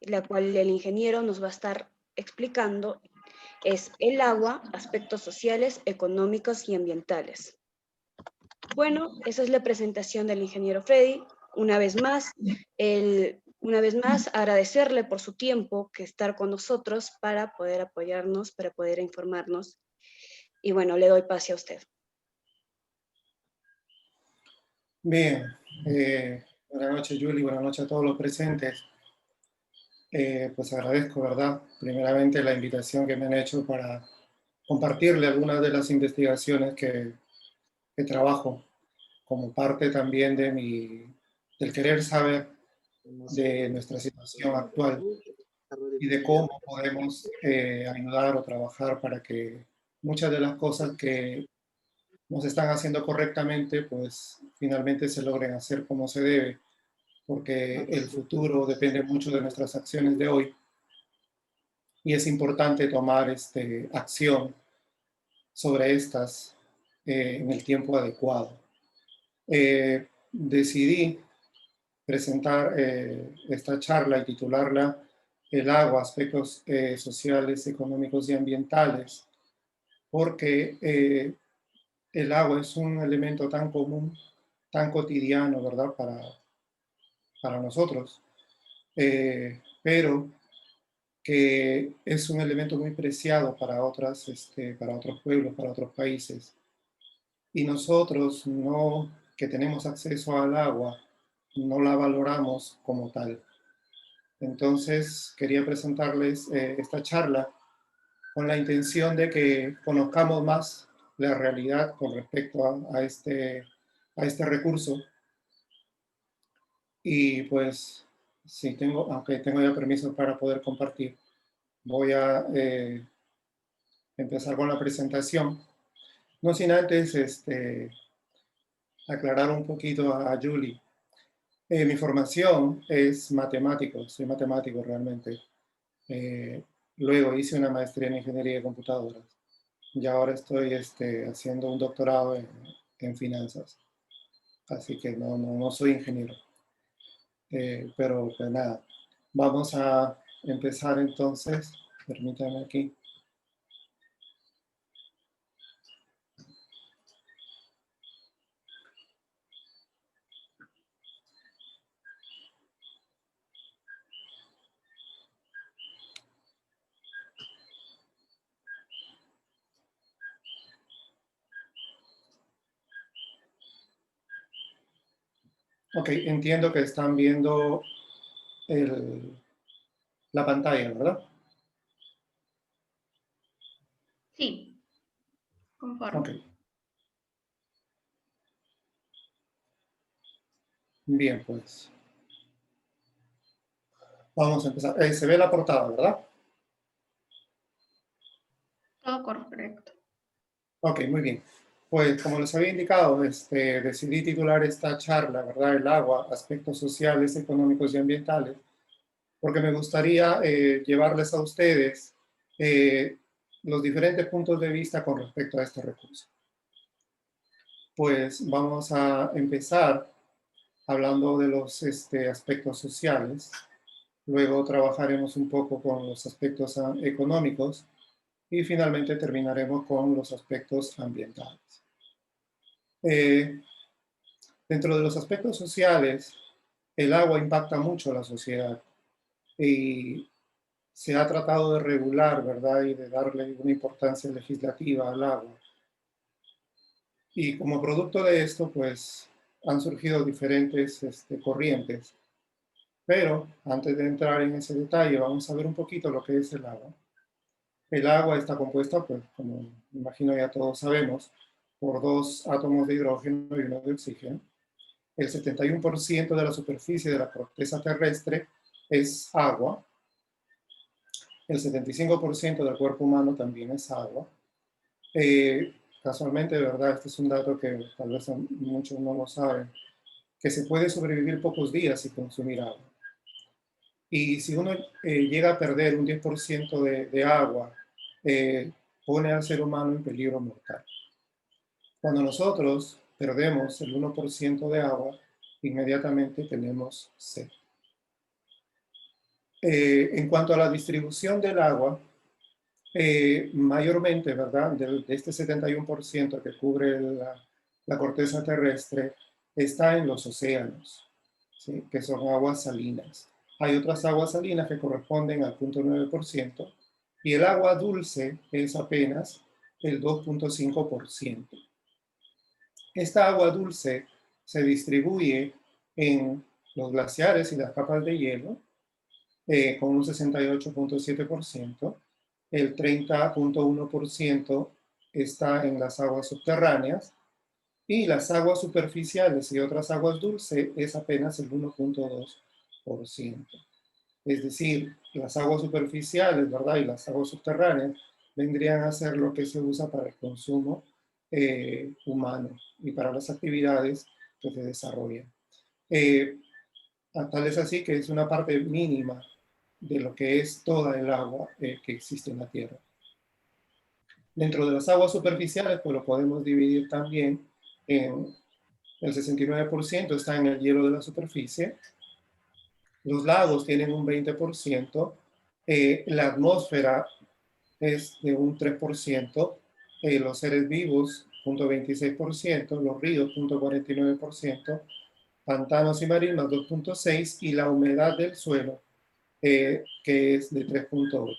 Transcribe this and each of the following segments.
la cual el ingeniero nos va a estar explicando, es el agua, aspectos sociales, económicos y ambientales. Bueno, esa es la presentación del ingeniero Freddy. Una vez más, agradecerle por su tiempo que estar con nosotros para poder apoyarnos, para poder informarnos. Y bueno, le doy pase a usted. Bien, buenas noches, Julie, buenas noches a todos los presentes. Pues agradezco, ¿verdad? Primeramente la invitación que me han hecho para compartirle algunas de las investigaciones que trabajo como parte también del querer saber de nuestra situación actual y de cómo podemos ayudar o trabajar para que muchas de las cosas que no se están haciendo correctamente, pues finalmente se logren hacer como se debe, porque el futuro depende mucho de nuestras acciones de hoy y es importante tomar acción sobre estas en el tiempo adecuado. Decidí presentar esta charla y titularla El agua, aspectos sociales, económicos y ambientales, porque el agua es un elemento tan común, tan cotidiano, ¿verdad? Para nosotros, pero que es un elemento muy preciado para otros pueblos, para otros países. Y nosotros, no, que tenemos acceso al agua, no la valoramos como tal. Entonces, quería presentarles esta charla con la intención de que conozcamos más la realidad con respecto a este recurso. Y pues, si tengo, aunque tengo ya permiso para poder compartir, voy a empezar con la presentación. No sin antes aclarar un poquito a Julie. Mi formación es matemático, soy matemático realmente. Eh, Luego hice una maestría en ingeniería de computadoras y ahora estoy haciendo un doctorado en finanzas. Así que no soy ingeniero. Pero pues nada, vamos a empezar entonces. Permítanme aquí. Ok, entiendo que están viendo la pantalla, ¿verdad? Sí, Ok, conforme. bien, pues vamos a empezar. Se ve la portada, ¿verdad? Todo correcto. Ok, muy bien. Pues como les había indicado, decidí titular esta charla, ¿verdad? El agua, aspectos sociales, económicos y ambientales, porque me gustaría llevarles a ustedes eh, los diferentes puntos de vista con respecto a este recurso. Pues vamos a empezar hablando de los aspectos sociales, luego trabajaremos un poco con los aspectos económicos y finalmente terminaremos con los aspectos ambientales. Eh, Dentro de los aspectos sociales, el agua impacta mucho a la sociedad y se ha tratado de regular, ¿verdad? Y de darle una importancia legislativa al agua. Y como producto de esto, pues han surgido diferentes corrientes. Pero antes de entrar en ese detalle, vamos a ver un poquito lo que es el agua. El agua está compuesta, pues, como me imagino ya todos sabemos, por dos átomos de hidrógeno y uno de oxígeno. El 71% de la superficie de la corteza terrestre es agua. El 75% del cuerpo humano también es agua. Casualmente, de verdad, este es un dato que tal vez muchos no lo saben, que se puede sobrevivir pocos días sin consumir agua. Y si uno llega a perder un 10% de agua, pone al ser humano en peligro mortal. Cuando nosotros perdemos el 1% de agua, inmediatamente tenemos sed. En cuanto a la distribución del agua, mayormente, ¿verdad? De este 71% que cubre la corteza terrestre, está en los océanos, ¿sí? Que son aguas salinas. Hay otras aguas salinas que corresponden al 0.9% y el agua dulce es apenas el 2.5%. Esta agua dulce se distribuye en los glaciares y las capas de hielo con un 68.7%. El 30.1% está en las aguas subterráneas y las aguas superficiales y otras aguas dulces es apenas el 1.2%. Es decir, las aguas superficiales, ¿verdad? Y las aguas subterráneas vendrían a ser lo que se usa para el consumo humano y para las actividades que se desarrollan. Tal es así que es una parte mínima de lo que es toda el agua que existe en la Tierra. Dentro de las aguas superficiales, pues lo podemos dividir también en el 69% está en el hielo de la superficie, los lagos tienen un 20%, la atmósfera es de un 3%, los seres vivos, 0.26%, los ríos, 0.49%, pantanos y marismas, 2.6%, y la humedad del suelo, que es de 3.8%.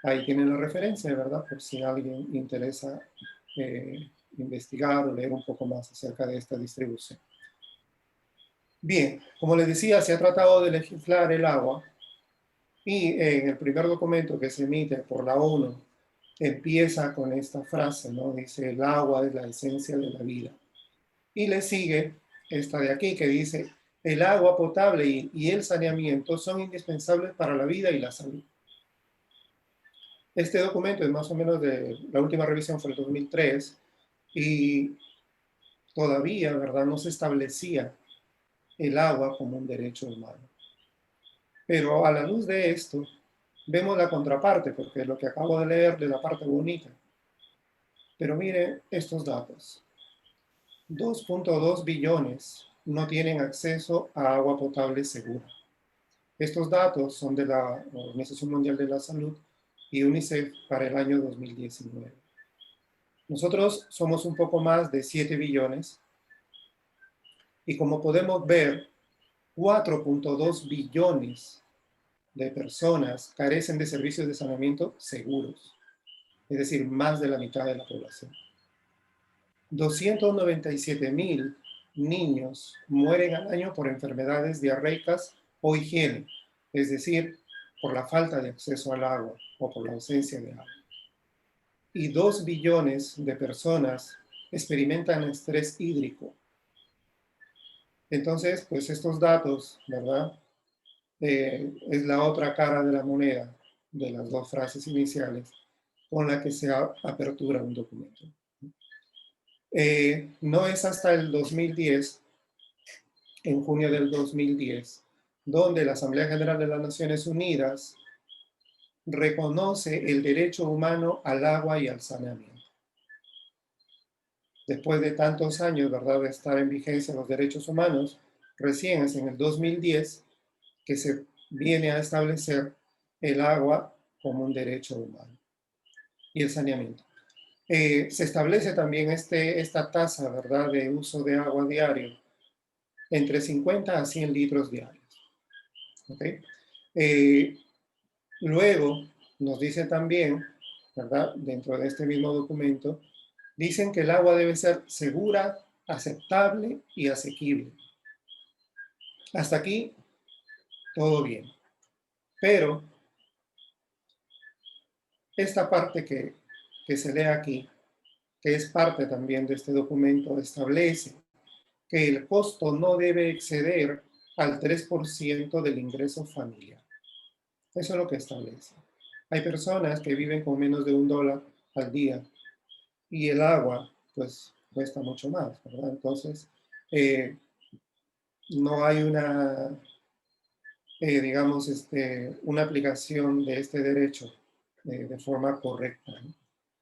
Ahí tienen la referencia, ¿verdad? Por si a alguien interesa investigar o leer un poco más acerca de esta distribución. Bien, como les decía, se ha tratado de legislar el agua y en el primer documento que se emite por la ONU empieza con esta frase, ¿no? Dice, el agua es la esencia de la vida. Y le sigue esta de aquí que dice, el agua potable y el saneamiento son indispensables para la vida y la salud. Este documento es más o menos de, la última revisión fue el 2003 y todavía, ¿verdad? No se establecía el agua como un derecho humano. Pero a la luz de esto, vemos la contraparte, porque lo que acabo de leer de la parte bonita. Pero miren estos datos. 2.2 billones no tienen acceso a agua potable segura. Estos datos son de la Organización Mundial de la Salud y UNICEF para el año 2019. Nosotros somos un poco más de 7 billones y como podemos ver, 4.2 billones de personas carecen de servicios de saneamiento seguros, es decir, más de la mitad de la población. 297,000 niños mueren al año por enfermedades diarreicas o higiene, es decir, por la falta de acceso al agua o por la ausencia de agua. Y 2 billones de personas experimentan estrés hídrico. Entonces, pues estos datos, ¿verdad? Es la otra cara de la moneda de las dos frases iniciales con la que se apertura un documento. No es hasta el 2010, en junio del 2010, donde la Asamblea General de las Naciones Unidas reconoce el derecho humano al agua y al saneamiento. Después de tantos años, ¿verdad?, de estar en vigencia los derechos humanos, recién es en el 2010 que se viene a establecer el agua como un derecho humano y el saneamiento. Se establece también esta tasa, ¿verdad?, de uso de agua diario entre 50 a 100 litros diarios. ¿Okay? Luego nos dice también, ¿verdad?, dentro de este mismo documento, dicen que el agua debe ser segura, aceptable y asequible. Hasta aquí, todo bien. Pero esta parte que se lee aquí, que es parte también de este documento, establece que el costo no debe exceder al 3% del ingreso familiar. Eso es lo que establece. Hay personas que viven con menos de $1 al día y el agua, pues, cuesta mucho más, ¿verdad? Entonces, no hay una, digamos, una aplicación de este derecho de forma correcta, ¿no?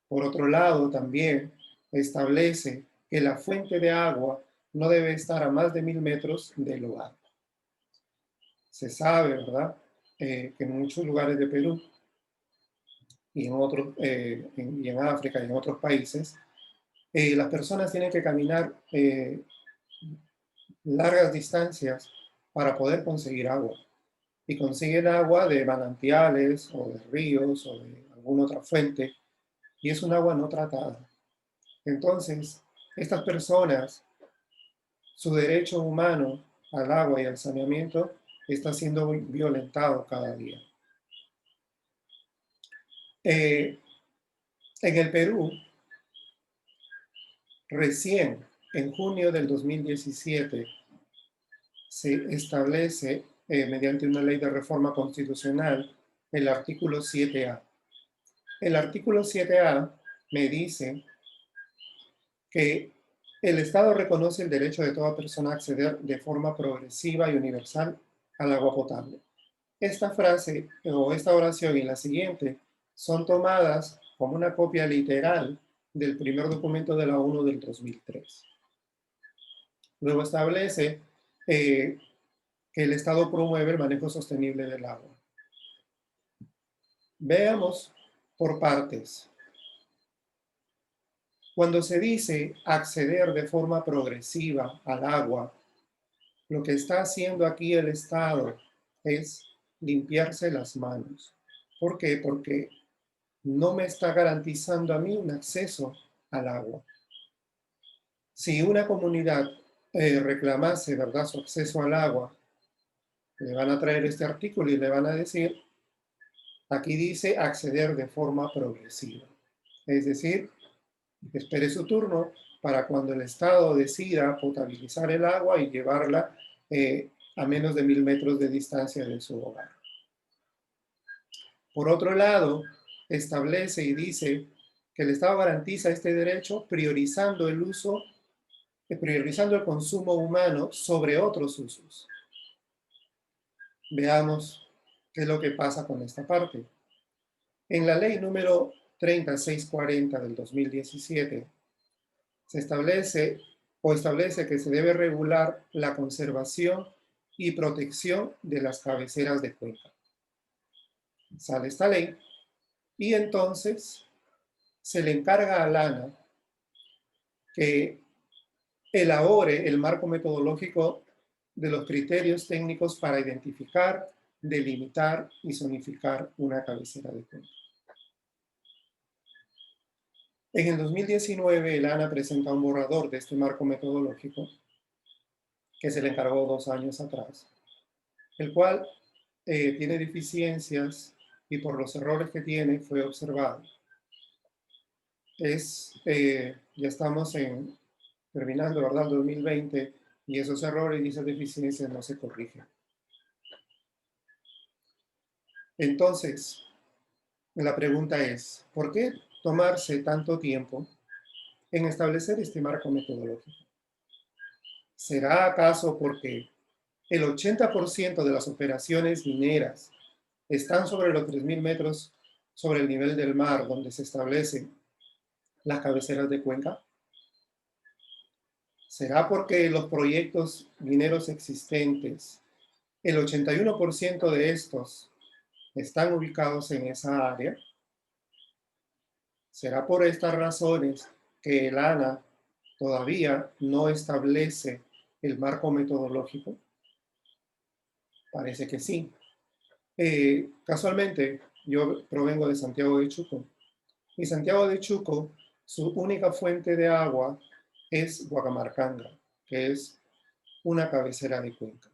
Por otro lado, también establece que la fuente de agua no debe estar a más de 1000 metros del hogar. Se sabe, ¿verdad?, que en muchos lugares de Perú y en otros, y en África y en otros países, las personas tienen que caminar largas distancias para poder conseguir agua. Y consiguen agua de manantiales o de ríos o de alguna otra fuente, y es un agua no tratada. Entonces, estas personas, su derecho humano al agua y al saneamiento está siendo violentado cada día. En el Perú, recién en junio del 2017, se establece, mediante una ley de reforma constitucional, el artículo 7A. El artículo 7A me dice que el Estado reconoce el derecho de toda persona a acceder de forma progresiva y universal al agua potable. Esta frase o esta oración y la siguiente son tomadas como una copia literal del primer documento de la ONU del 2003. Luego establece que el Estado promueve el manejo sostenible del agua. Veamos por partes. Cuando se dice acceder de forma progresiva al agua, lo que está haciendo aquí el Estado es limpiarse las manos. ¿Por qué? Porque no me está garantizando a mí un acceso al agua. Si una comunidad reclamase, ¿verdad?, su acceso al agua, le van a traer este artículo y le van a decir, aquí dice acceder de forma progresiva. Es decir, espere su turno para cuando el Estado decida potabilizar el agua y llevarla a menos de 1000 metros de distancia de su hogar. Por otro lado, establece y dice que el Estado garantiza este derecho priorizando el uso, priorizando el consumo humano sobre otros usos. Veamos qué es lo que pasa con esta parte. En la ley número 3640 del 2017, se establece que se debe regular la conservación y protección de las cabeceras de cuenca. Sale esta ley y entonces se le encarga a Lana que elabore el marco metodológico de los criterios técnicos para identificar, delimitar y zonificar una cabecera de cuenca. En el 2019, el ANA presenta un borrador de este marco metodológico que se le encargó 2 años atrás, el cual tiene deficiencias y por los errores que tiene fue observado. Ya estamos terminando, ¿verdad?, el 2020 y esos errores y esas deficiencias no se corrigen. Entonces, la pregunta es, ¿por qué tomarse tanto tiempo en establecer este marco metodológico? ¿Será acaso porque el 80% de las operaciones mineras están sobre los 3000 metros sobre el nivel del mar, donde se establecen las cabeceras de cuenca? ¿Será porque los proyectos mineros existentes, el 81% de estos están ubicados en esa área? ¿Será por estas razones que el ANA todavía no establece el marco metodológico? Parece que sí. Casualmente, yo provengo de Santiago de Chuco. Y Santiago de Chuco, su única fuente de agua es Guacamarcanga, que es una cabecera de cuenca.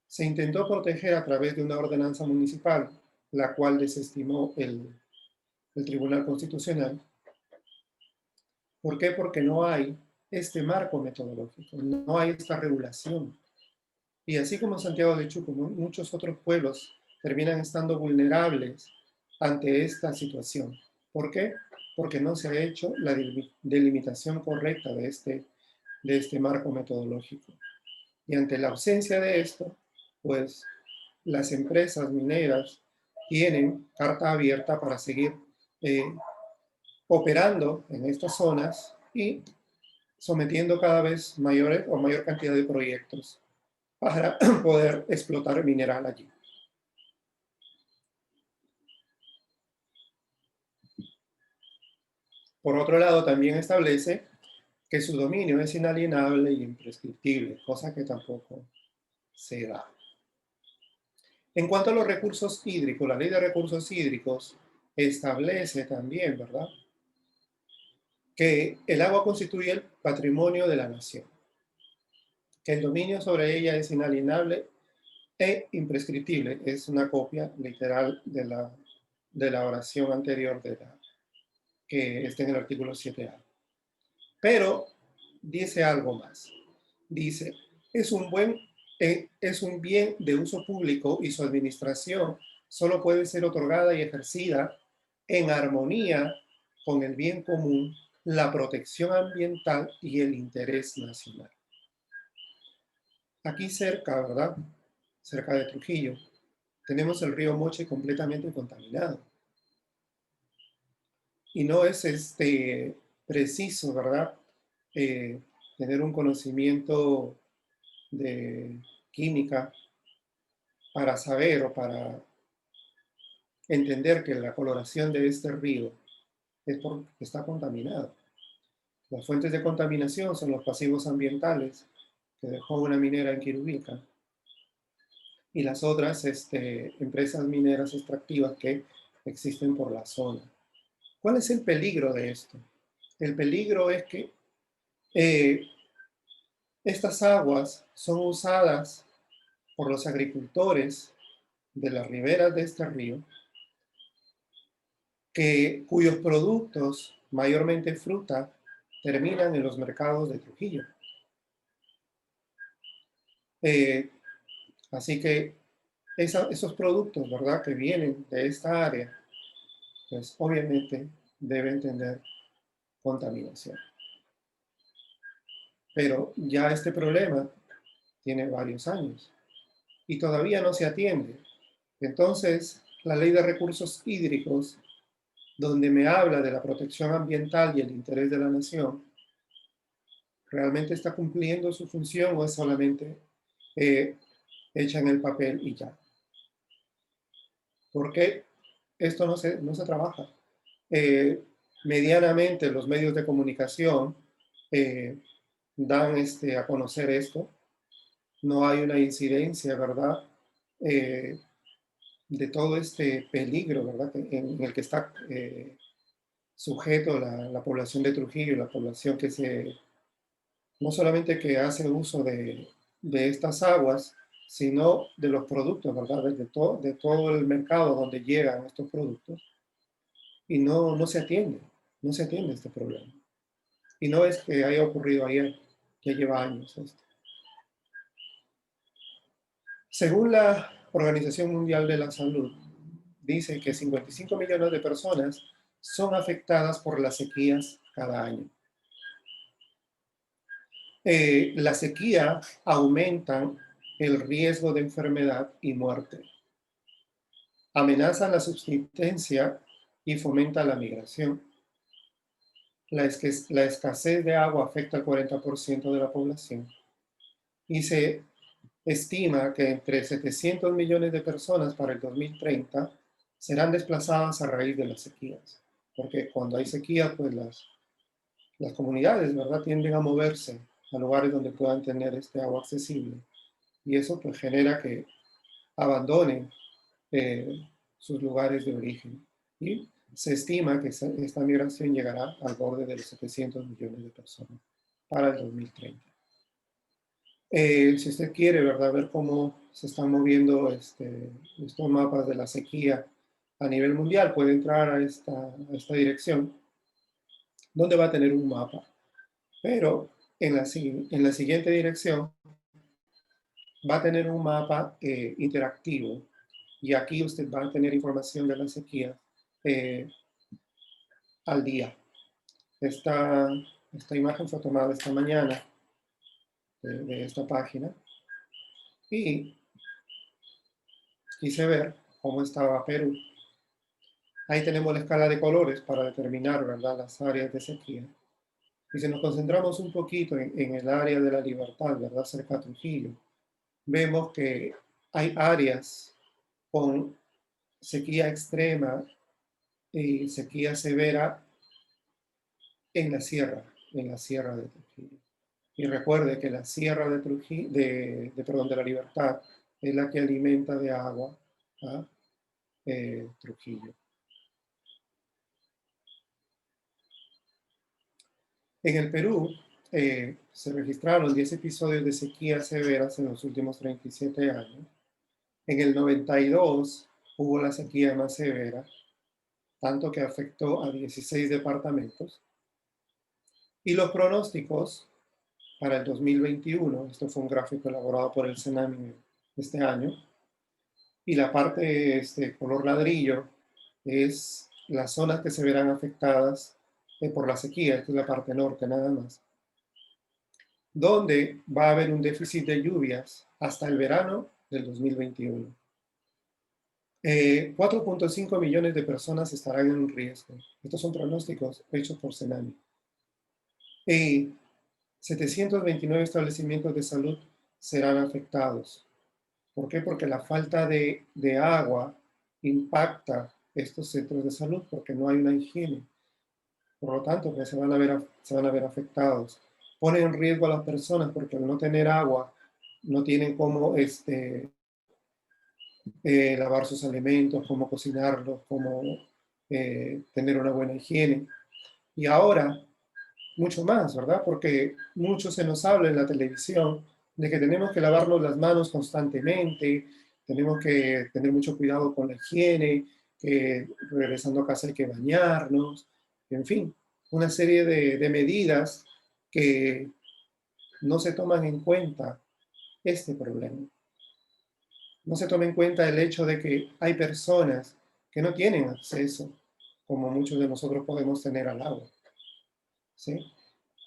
Se intentó proteger a través de una ordenanza municipal, la cual desestimó el Tribunal Constitucional. ¿Por qué? Porque no hay este marco metodológico, no hay esta regulación. Y así como Santiago de Chuco, muchos otros pueblos terminan estando vulnerables ante esta situación. ¿Por qué? Porque no se ha hecho la delimitación correcta de este marco metodológico. Y ante la ausencia de esto, pues las empresas mineras tienen carta abierta para seguir operando en estas zonas y sometiendo cada vez mayor cantidad de proyectos para poder explotar mineral allí. Por otro lado, también establece que su dominio es inalienable y imprescriptible, cosa que tampoco se da. En cuanto a los recursos hídricos, la ley de recursos hídricos establece también, ¿verdad?, que el agua constituye el patrimonio de la nación, que el dominio sobre ella es inalienable e imprescriptible. Es una copia literal de la oración anterior que está en el artículo 7A. Pero dice algo más. Dice, es un bien de uso público y su administración solo puede ser otorgada y ejercida en armonía con el bien común, la protección ambiental y el interés nacional. Aquí cerca, ¿verdad?, cerca de Trujillo, tenemos el río Moche completamente contaminado. Y no es preciso, ¿verdad?, tener un conocimiento de química para saber o para entender que la coloración de este río es porque está contaminado. Las fuentes de contaminación son los pasivos ambientales que dejó una minera en Quirubilca y las otras empresas mineras extractivas que existen por la zona. ¿Cuál es el peligro de esto? El peligro es que estas aguas son usadas por los agricultores de las riberas de este río, cuyos productos, mayormente fruta, terminan en los mercados de Trujillo. Así que esos productos, ¿verdad?, que vienen de esta área, pues obviamente deben tener contaminación. Pero ya este problema tiene varios años y todavía no se atiende. Entonces, la ley de recursos hídricos, donde me habla de la protección ambiental y el interés de la nación, ¿realmente está cumpliendo su función o es solamente hecha en el papel y ya? Porque esto no se trabaja. Medianamente los medios de comunicación dan a conocer esto. No hay una incidencia, ¿verdad?, de todo este peligro, ¿verdad?, en el que está sujeto la población de Trujillo, la población que no solamente que hace uso de estas aguas, sino de los productos, ¿verdad?, de todo el mercado donde llegan estos productos, y no se atiende este problema. Y no es que haya ocurrido ayer, que lleva años esto. Según la Organización Mundial de la Salud, dice que 55 millones de personas son afectadas por las sequías cada año. La sequía aumenta el riesgo de enfermedad y muerte, amenaza la subsistencia y fomenta la migración. La escasez de agua afecta al 40% de la población y se estima que entre 700 millones de personas para el 2030 serán desplazadas a raíz de las sequías. Porque cuando hay sequía, pues las comunidades, ¿verdad?, tienden a moverse a lugares donde puedan tener este agua accesible. Y eso pues genera que abandonen sus lugares de origen. Y se estima que esta migración llegará al borde de los 700 millones de personas para el 2030. Si usted quiere, ¿verdad?, ver cómo se están moviendo estos mapas de la sequía a nivel mundial, puede entrar a esta dirección, donde va a tener un mapa. Pero en la siguiente dirección va a tener un mapa interactivo, y aquí usted va a tener información de la sequía al día. Esta imagen fue tomada esta mañana de esta página, y quise ver cómo estaba Perú. Ahí tenemos la escala de colores para determinar, ¿verdad?, las áreas de sequía. Y si nos concentramos un poquito en el área de la Libertad, ¿verdad?, cerca de Trujillo, vemos que hay áreas con sequía extrema y sequía severa en la sierra de Trujillo. Y recuerde que la sierra de Trujillo, perdón, de la Libertad es la que alimenta de agua a Trujillo. En el Perú se registraron 10 episodios de sequías severas en los últimos 37 años. En el 92 hubo la sequía más severa, tanto que afectó a 16 departamentos. Y los pronósticos para el 2021, esto fue un gráfico elaborado por el Senami este año, y la parte color ladrillo es las zonas que se verán afectadas por la sequía, esta es la parte norte nada más, donde va a haber un déficit de lluvias hasta el verano del 2021. 4.5 millones de personas estarán en riesgo. Estos son pronósticos hechos por Senami. 729 establecimientos de salud serán afectados. ¿Por qué? Porque la falta de agua impacta estos centros de salud porque no hay una higiene. Por lo tanto, pues se van a ver afectados. Pone en riesgo a las personas porque al no tener agua, no tienen cómo lavar sus alimentos, cómo cocinarlos, cómo tener una buena higiene. Y ahora, mucho más, ¿verdad? Porque mucho se nos habla en la televisión de que tenemos que lavarnos las manos constantemente, tenemos que tener mucho cuidado con la higiene, que regresando a casa hay que bañarnos, en fin, una serie de medidas que no se toman en cuenta este problema. No se toma en cuenta el hecho de que hay personas que no tienen acceso, como muchos de nosotros podemos tener al agua, ¿sí?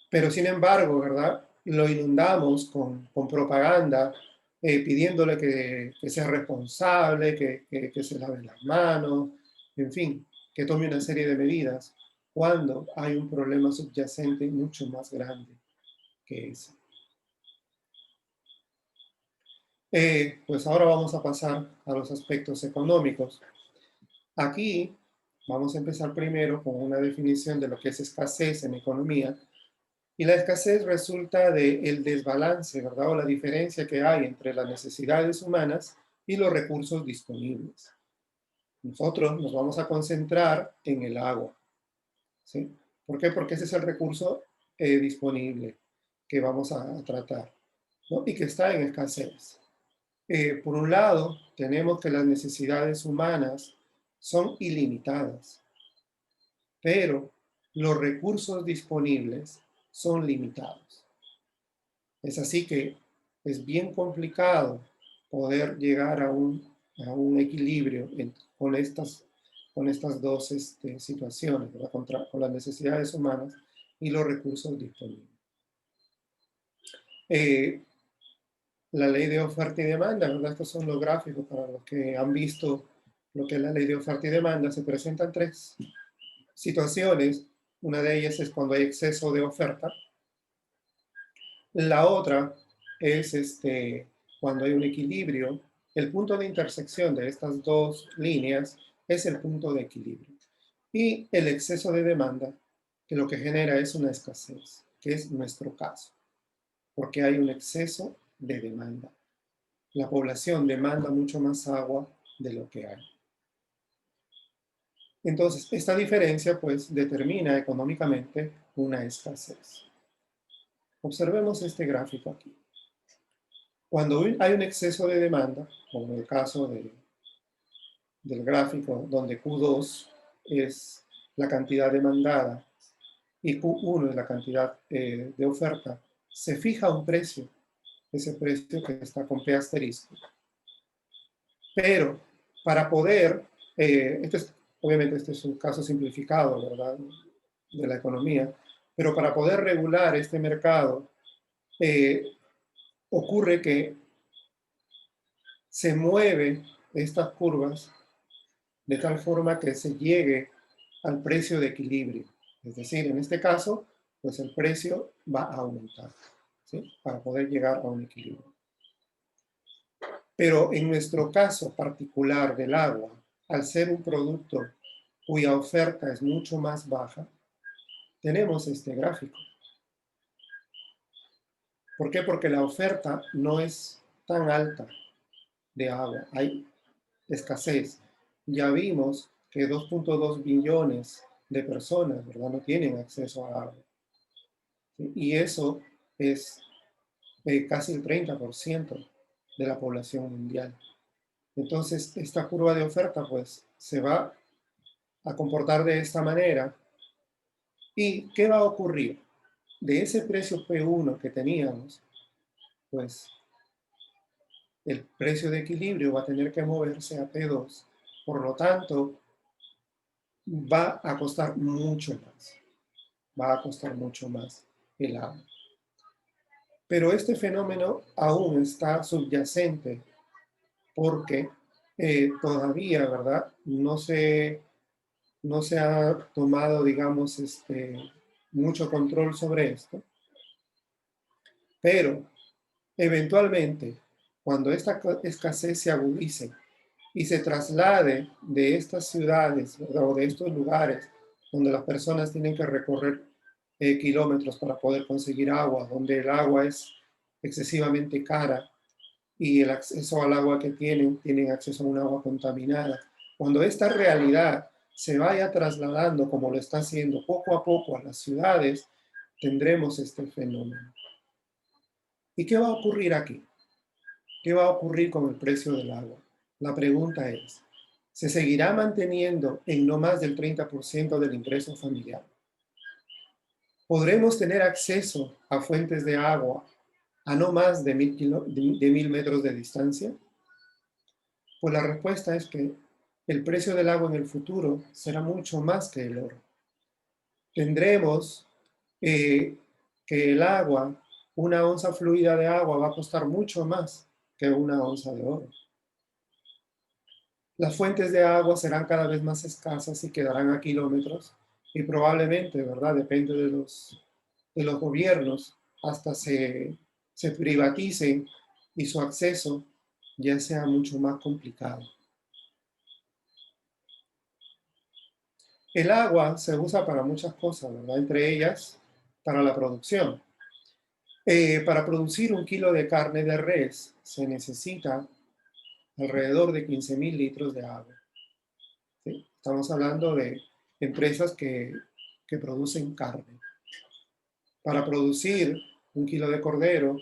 Pero sin embargo, ¿verdad? Lo inundamos con propaganda, pidiéndole que sea responsable, que se lave las manos, en fin, que tome una serie de medidas, cuando hay un problema subyacente mucho más grande que ese. Pues ahora vamos a pasar a los aspectos económicos. Aquí vamos a empezar primero con una definición de lo que es escasez en economía. Y la escasez resulta del desbalance, ¿verdad? O la diferencia que hay entre las necesidades humanas y los recursos disponibles. Nosotros nos vamos a concentrar en el agua, ¿sí? ¿Por qué? Porque ese es el recurso disponible que vamos a tratar, ¿no? Y que está en escasez. Por un lado, tenemos que las necesidades humanas son ilimitadas, pero los recursos disponibles son limitados. Es así que es bien complicado poder llegar a un equilibrio con estas dos situaciones, ¿verdad? Con las necesidades humanas y los recursos disponibles. La ley de oferta y demanda, ¿verdad? Estos son los gráficos para los que han visto lo que es la ley de oferta y demanda. Se presentan tres situaciones. Una de ellas es cuando hay exceso de oferta. La otra es cuando hay un equilibrio. El punto de intersección de estas dos líneas es el punto de equilibrio. Y el exceso de demanda, que lo que genera es una escasez, que es nuestro caso, porque hay un exceso de demanda. La población demanda mucho más agua de lo que hay. Entonces, esta diferencia pues determina económicamente una escasez. Observemos este gráfico aquí. Cuando hay un exceso de demanda, como en el caso del gráfico, donde Q2 es la cantidad demandada y Q1 es la cantidad de oferta, se fija un precio, ese precio que está con P asterisco. Pero para poder, obviamente este es un caso simplificado, ¿verdad?, de la economía, pero para poder regular este mercado, ocurre que se mueven estas curvas de tal forma que se llegue al precio de equilibrio. Es decir, en este caso, pues el precio va a aumentar, ¿sí?, para poder llegar a un equilibrio. Pero en nuestro caso particular del agua, al ser un producto cuya oferta es mucho más baja, tenemos este gráfico. ¿Por qué? Porque la oferta no es tan alta de agua, hay escasez. Ya vimos que 2.2 billones de personas, ¿verdad?, no tienen acceso a agua. ¿Sí? Y eso es casi el 30% de la población mundial. Entonces, esta curva de oferta, pues, se va a comportar de esta manera. ¿Y qué va a ocurrir? De ese precio P1 que teníamos, pues, el precio de equilibrio va a tener que moverse a P2. Por lo tanto, va a costar mucho más. Va a costar mucho más el agua. Pero este fenómeno aún está subyacente porque todavía, ¿verdad?, no se ha tomado, digamos, mucho control sobre esto. Pero eventualmente, cuando esta escasez se agudice y se traslade de estas ciudades, ¿verdad?, o de estos lugares donde las personas tienen que recorrer kilómetros para poder conseguir agua, donde el agua es excesivamente cara y el acceso al agua que tienen acceso a un agua contaminada. Cuando esta realidad se vaya trasladando, como lo está haciendo poco a poco a las ciudades, tendremos este fenómeno. ¿Y qué va a ocurrir aquí? ¿Qué va a ocurrir con el precio del agua? La pregunta es, ¿se seguirá manteniendo en no más del 30% del ingreso familiar? ¿Podremos tener acceso a fuentes de agua a no más de 1000 metros de distancia? Pues la respuesta es que el precio del agua en el futuro será mucho más que el oro. Tendremos que el agua, una onza fluida de agua va a costar mucho más que una onza de oro. Las fuentes de agua serán cada vez más escasas y quedarán a kilómetros y probablemente, ¿verdad?, depende de los gobiernos, hasta se privaticen y su acceso ya sea mucho más complicado. El agua se usa para muchas cosas, ¿verdad? Entre ellas, para la producción. Para producir 1 kilo de carne de res se necesita alrededor de 15.000 litros de agua. ¿Sí? Estamos hablando de empresas que producen carne. Para producir 1 kilo de cordero,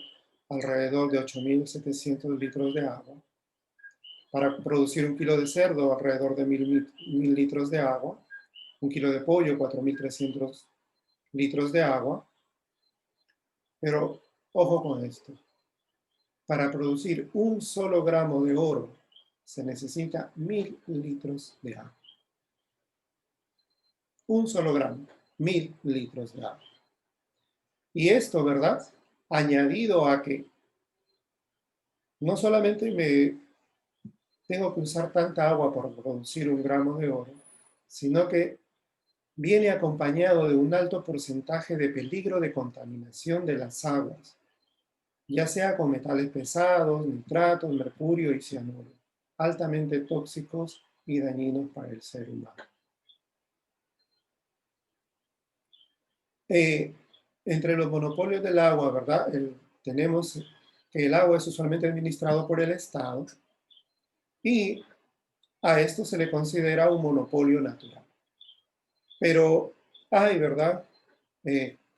alrededor de 8.700 litros de agua. Para producir 1 kilo de cerdo, alrededor de 1.000 litros de agua. 1 kilo de pollo, 4.300 litros de agua. Pero ojo con esto. Para producir un solo gramo de oro se necesita 1.000 litros de agua. Un solo gramo, 1.000 litros de agua. Y esto, ¿verdad?, añadido a que no solamente me tengo que usar tanta agua para producir 1 gramo de oro, sino que viene acompañado de un alto porcentaje de peligro de contaminación de las aguas, ya sea con metales pesados, nitratos, mercurio y cianuro, altamente tóxicos y dañinos para el ser humano. Entre los monopolios del agua, ¿verdad?, tenemos que el agua es usualmente administrado por el Estado y a esto se le considera un monopolio natural. Pero hay, ¿verdad?,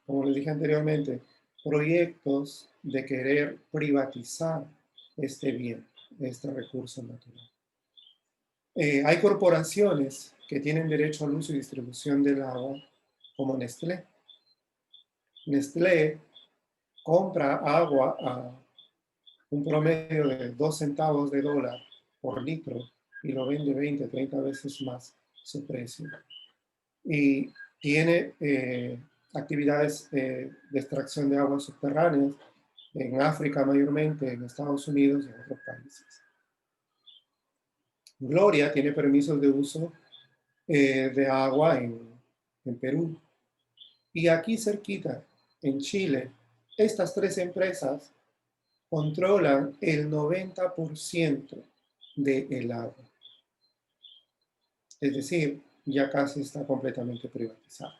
como les dije anteriormente, proyectos de querer privatizar este bien, este recurso natural. Hay corporaciones que tienen derecho al uso y distribución del agua, como Nestlé. Nestlé compra agua a un promedio de 2 centavos de dólar por litro y lo vende 20, 30 veces más su precio. Y tiene actividades de extracción de aguas subterráneas en África mayormente, en Estados Unidos y en otros países. Gloria tiene permisos de uso de agua en Perú. Y aquí cerquita, en Chile, estas 3 empresas controlan el 90% del agua. Es decir, ya casi está completamente privatizado.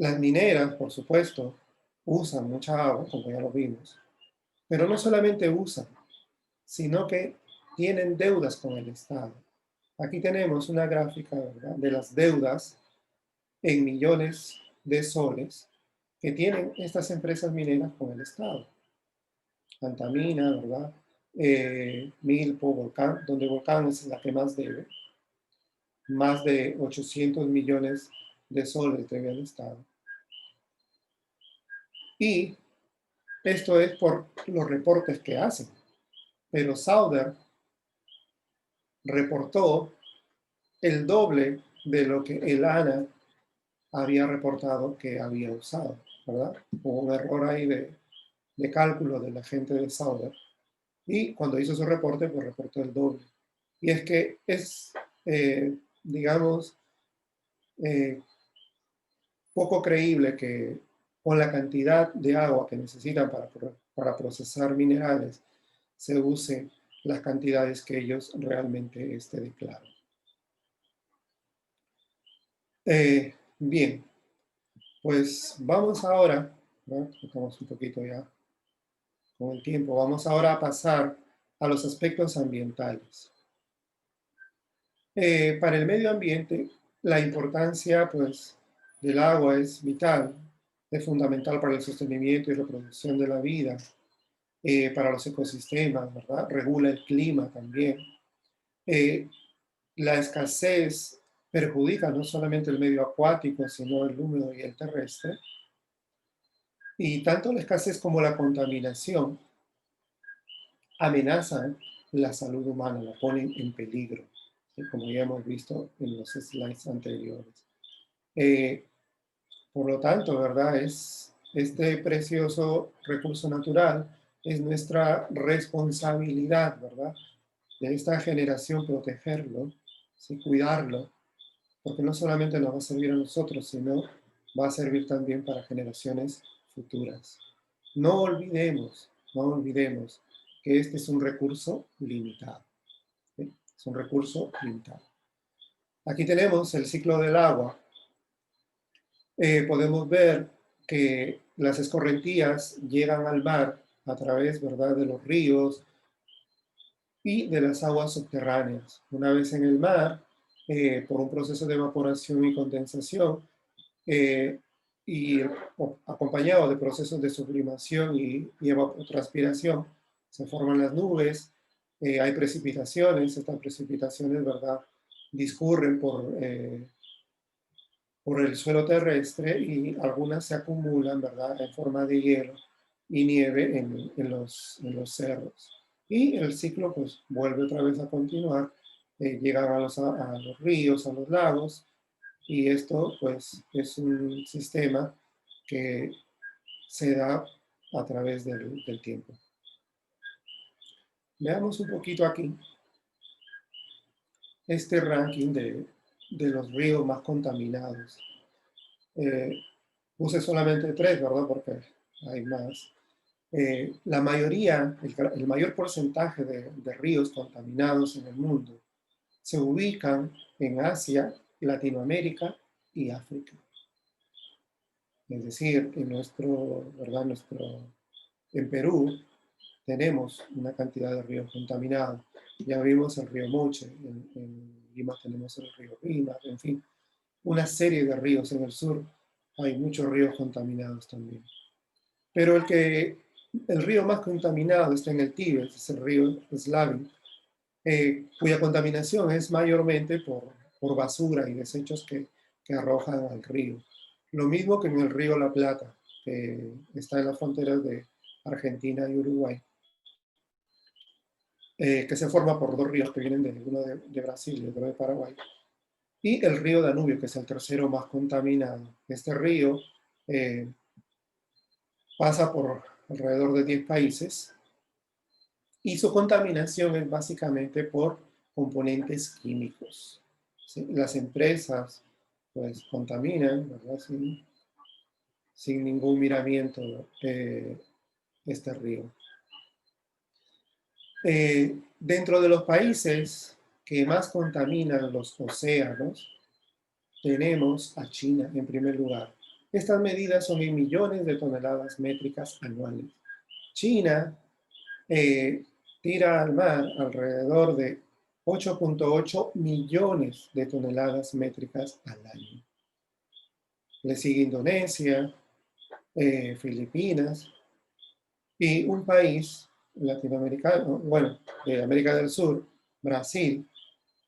Las mineras, por supuesto, usan mucha agua, como ya lo vimos, pero no solamente usan, sino que tienen deudas con el Estado. Aquí tenemos una gráfica, ¿verdad?, de las deudas en millones de soles que tienen estas empresas mineras con el Estado. Antamina, ¿verdad? Milpo, Volcán, donde Volcán es la que más debe, más de 800 millones de soles debe al Estado. Y esto es por los reportes que hacen. Pero Sauder reportó el doble de lo que el ANA había reportado que había usado, ¿verdad? Hubo un error ahí de cálculo de la gente de Sauder. Y cuando hizo su reporte, pues reportó el doble. Y es que es, digamos, eh, poco creíble que con la cantidad de agua que necesitan para procesar minerales se use las cantidades que ellos realmente declaran. Bien, pues vamos ahora, ¿no? Estamos un poquito ya con el tiempo, vamos ahora a pasar a los aspectos ambientales. Para el medio ambiente, la importancia pues, del agua es vital, es fundamental para el sostenimiento y reproducción de la vida, para los ecosistemas, ¿verdad? Regula el clima también. La escasez perjudica no solamente el medio acuático, sino el húmedo y el terrestre. Y tanto la escasez como la contaminación amenazan la salud humana, la ponen en peligro, ¿sí? Como ya hemos visto en los slides anteriores. Por lo tanto, ¿verdad? Este precioso recurso natural es nuestra responsabilidad, ¿verdad? De esta generación protegerlo, ¿sí? Cuidarlo, porque no solamente nos va a servir a nosotros, sino va a servir también para generaciones futuras. No olvidemos que este es un recurso limitado. ¿Sí? Es un recurso limitado. Aquí tenemos el ciclo del agua. Podemos ver que las escorrentías llegan al mar a través, ¿verdad?, de los ríos y de las aguas subterráneas. Una vez en el mar, por un proceso de evaporación y condensación, y acompañado de procesos de sublimación y evapotranspiración, se forman las nubes, hay precipitaciones, estas precipitaciones, ¿verdad?, discurren por el suelo terrestre y algunas se acumulan, ¿verdad?, en forma de hielo y nieve en los cerros. Y el ciclo pues vuelve otra vez a continuar, llegan a los ríos, a los lagos, y esto pues es un sistema que se da a través del tiempo. Veamos un poquito aquí este ranking de los ríos más contaminados. Puse solamente 3, ¿verdad? Porque hay más. La mayoría, el mayor porcentaje de ríos contaminados en el mundo se ubican en Asia, Latinoamérica y África. Es decir, ¿verdad? En Perú tenemos una cantidad de ríos contaminados. Ya vimos el río Moche, en Lima tenemos el río Rímac, en fin, una serie de ríos en el sur. Hay muchos ríos contaminados también. Pero el río más contaminado está en el Tíbet, es el río Slavin, cuya contaminación es mayormente por basura y desechos que arrojan al río. Lo mismo que en el río La Plata, que está en las fronteras de Argentina y Uruguay, que se forma por 2 ríos que vienen uno de Brasil y otro de Paraguay. Y el río Danubio, que es el tercero más contaminado. Este río pasa por alrededor de 10 países y su contaminación es básicamente por componentes químicos. ¿Sí? Las empresas pues contaminan, ¿verdad?, sin ningún miramiento este río. Dentro de los países que más contaminan los océanos, tenemos a China en primer lugar. Estas medidas son en millones de toneladas métricas anuales. China tira al mar alrededor de 8.8 millones de toneladas métricas al año. Le sigue Indonesia, Filipinas y un país latinoamericano, bueno, de América del Sur, Brasil,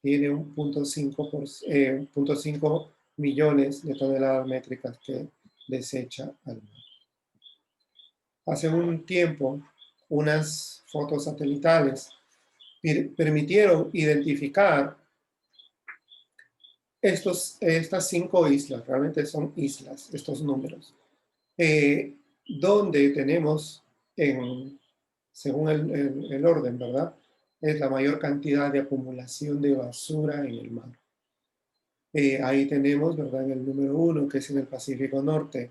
tiene 1.5 millones de toneladas métricas que desecha al mar. Hace un tiempo, unas fotos satelitales permitieron identificar estas 5 islas, realmente son islas, estos números, donde tenemos, según el orden, ¿verdad? Es la mayor cantidad de acumulación de basura en el mar. Ahí tenemos, ¿verdad? En el número 1, que es en el Pacífico Norte,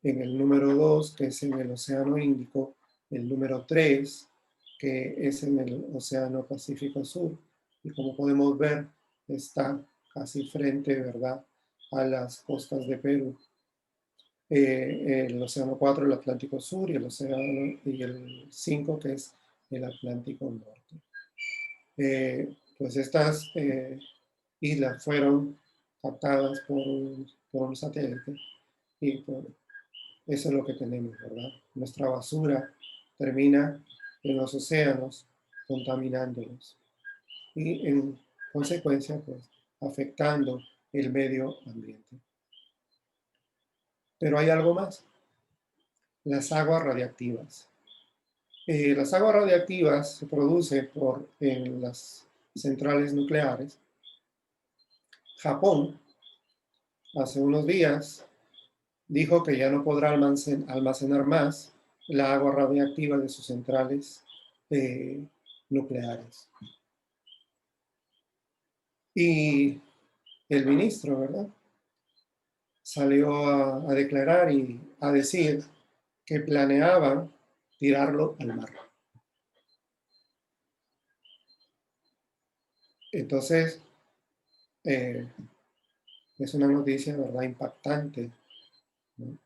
en el número 2, que es en el Océano Índico, el número 3, que es en el Océano Pacífico Sur. Y como podemos ver, está casi frente, ¿verdad?, a las costas de Perú. El Océano 4, el Atlántico Sur, y el 5, que es el Atlántico Norte. Pues estas islas fueron captadas por un satélite y eso es lo que tenemos, ¿verdad? Nuestra basura termina en los océanos contaminándolos y en consecuencia, pues, afectando el medio ambiente. Pero hay algo más, las aguas radiactivas. Las aguas radiactivas se producen en las centrales nucleares. Japón, hace unos días, dijo que ya no podrá almacenar más la agua radiactiva de sus centrales nucleares. Y el ministro, ¿verdad?, salió a declarar y a decir que planeaban tirarlo al mar. Entonces, es una noticia, ¿verdad?, impactante, ¿no?,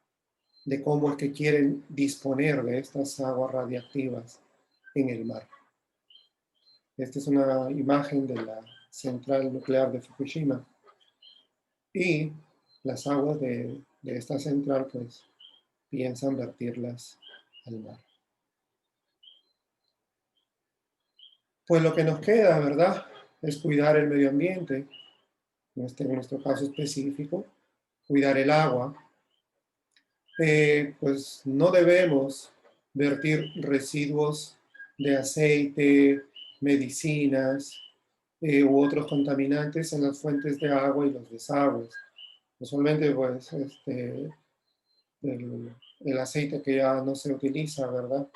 de cómo es que quieren disponer de estas aguas radiactivas en el mar. Esta es una imagen de la central nuclear de Fukushima. Y las aguas de esta central, pues, piensan vertirlas al mar. Pues lo que nos queda, ¿verdad?, es cuidar el medio ambiente, en nuestro caso específico, cuidar el agua. Pues no debemos vertir residuos de aceite, medicinas u otros contaminantes en las fuentes de agua y los desagües. Usualmente, pues, el aceite que ya no se utiliza, ¿verdad?,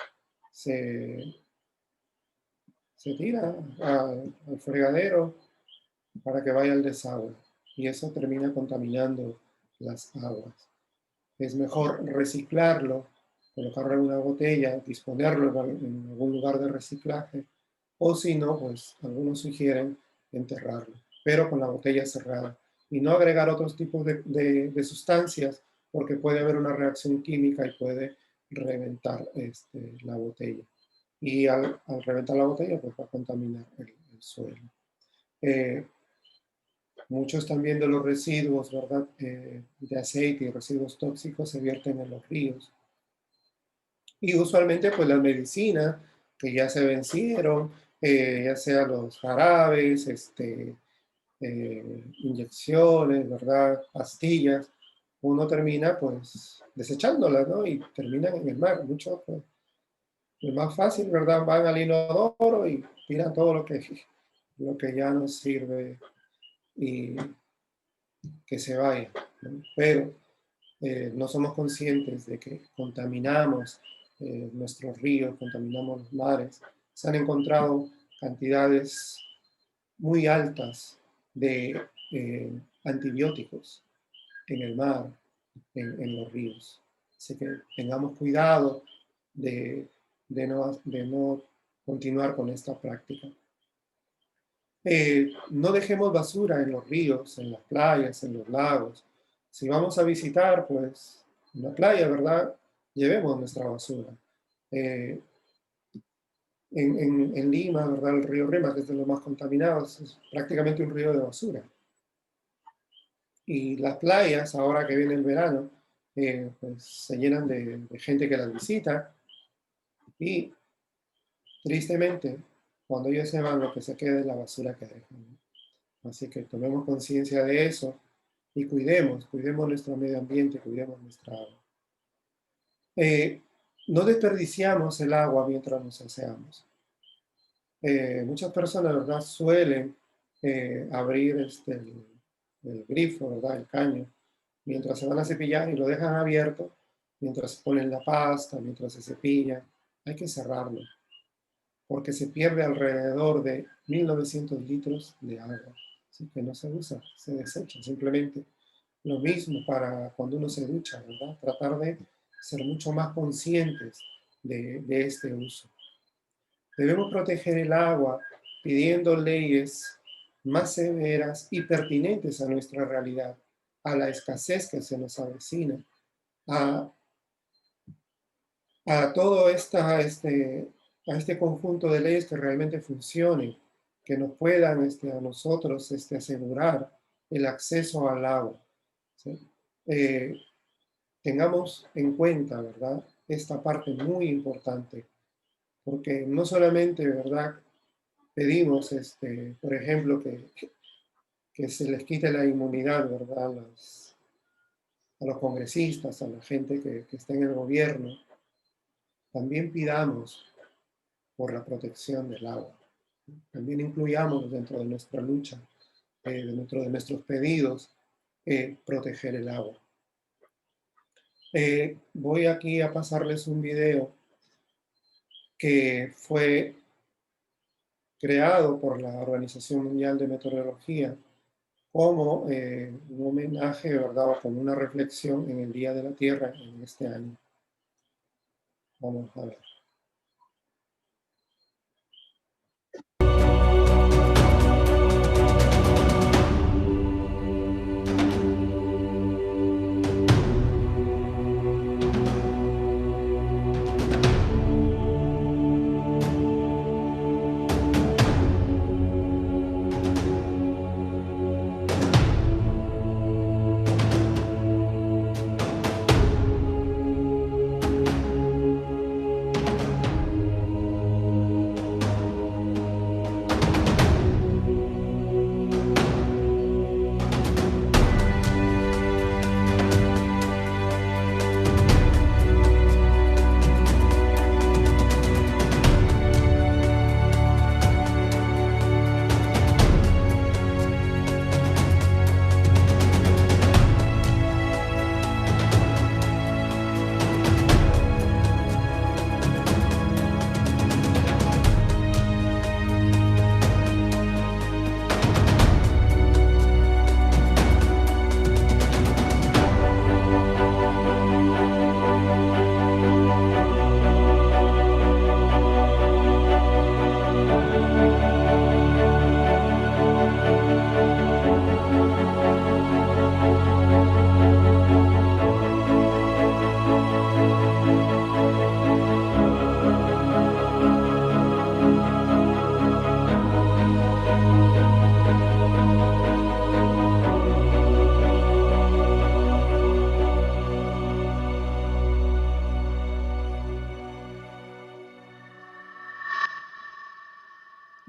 se tira al fregadero para que vaya al desagüe y eso termina contaminando las aguas. Es mejor reciclarlo, colocarlo en una botella, disponerlo en algún lugar de reciclaje, o si no, pues algunos sugieren enterrarlo, pero con la botella cerrada y no agregar otros tipos de sustancias porque puede haber una reacción química y puede reventar la botella. Y al reventar la botella, pues va a contaminar el suelo. Muchos también de los residuos, ¿verdad?, de aceite y residuos tóxicos se vierten en los ríos. Y usualmente, pues, las medicinas que ya se vencieron, ya sea los jarabes, inyecciones, ¿verdad?, pastillas, uno termina, pues, desechándolas, ¿no? Y terminan en el mar. Mucho, pues, es más fácil, ¿verdad? Van al inodoro y tiran todo lo que ya no sirve y que se vaya, ¿no? Pero no somos conscientes de que contaminamos nuestros ríos, contaminamos los mares. Se han encontrado cantidades muy altas de antibióticos en el mar, en los ríos. Así que tengamos cuidado de no continuar con esta práctica. No dejemos basura en los ríos, en las playas, en los lagos. Si vamos a visitar, pues, en la playa, ¿verdad? Llevemos nuestra basura. Eh, en Lima, ¿verdad? El río Rema, que es de los más contaminados, es prácticamente un río de basura. Y las playas, ahora que viene el verano, pues se llenan de gente que las visita y tristemente, cuando ellos se van, lo que se queda es la basura que dejan, ¿no? Así que tomemos conciencia de eso y cuidemos nuestro medio ambiente, cuidemos nuestra agua. No desperdiciamos el agua mientras nos aseamos. Muchas personas, ¿verdad?, suelen abrir el grifo, ¿verdad?, el caño, mientras se van a cepillar y lo dejan abierto, mientras ponen la pasta, mientras se cepillan. Hay que cerrarlo, porque se pierde alrededor de 1900 litros de agua. Así que no se usa, se desecha. Simplemente lo mismo para cuando uno se ducha, ¿verdad? Tratar de ser mucho más conscientes de este uso. Debemos proteger el agua pidiendo leyes más severas y pertinentes a nuestra realidad, a la escasez que se nos avecina, a, a todo a este conjunto de leyes que realmente funcionen, que nos puedan a nosotros asegurar el acceso al agua, ¿sí? Eh, Tengamos en cuenta, ¿verdad?, esta parte muy importante, porque no solamente, ¿verdad?, pedimos, por ejemplo, que se les quite la inmunidad, ¿verdad?, a los congresistas, a la gente que está en el gobierno. También pidamos por la protección del agua. También incluyamos dentro de nuestra lucha, dentro de nuestros pedidos, proteger el agua. Voy aquí a pasarles un video que fue creado por la Organización Mundial de Meteorología como un homenaje, ¿verdad?, o como una reflexión en el Día de la Tierra en este año. Vamos a ver.